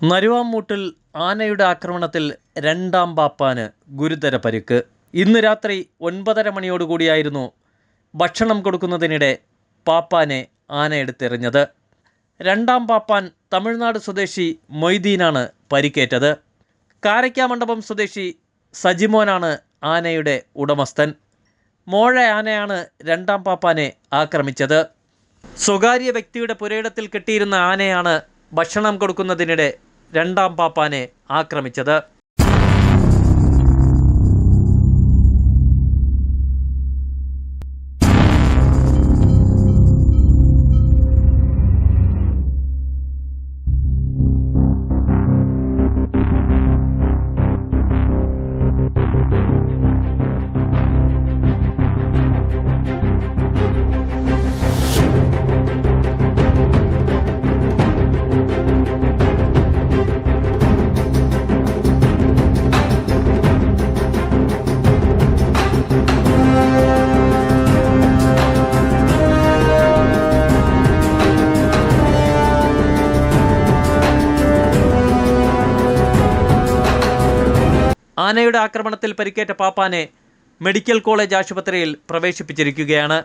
നരുവാമൂട്ടിൽ ആനയുടെ ആക്രമണത്തിൽ രണ്ടാം പാപ്പാന് ഗുരുതര പരിക്ക്. ഇന്ന് രാത്രി 9:30 മണിയോടുകൂടിയായിരുന്നു ഭക്ഷണം കൊടുക്കുന്നതിനിടെ പാപ്പാനെ ആന എടുത്തെറിഞ്ഞത്. രണ്ടാം പാപ്പാൻ തമിഴ്നാട് സ്വദേശി മൊയ്തീനാണ് പരിക്കേറ്റത്. കാരയ്ക്കാമണ്ഡപം സ്വദേശി സജിമോനാണ് ആനയുടെ ഉടമസ്ഥൻ. മോഴ ആനയാണ് രണ്ടാം പാപ്പാനെ ആക്രമിച്ചത്. സ്വകാര്യ വ്യക്തിയുടെ പുരയിടത്തിൽ കെട്ടിയിരുന്ന ആനയാണ് ഭക്ഷണം കൊടുക്കുന്നതിനിടെ രണ്ടാം പാപ്പാനെ ആക്രമിച്ചത്. ആനയുടെ ആക്രമണത്തിൽ പരിക്കേറ്റ പാപ്പാനെ മെഡിക്കൽ കോളേജ് ആശുപത്രിയിൽ പ്രവേശിപ്പിച്ചിരിക്കുകയാണ്.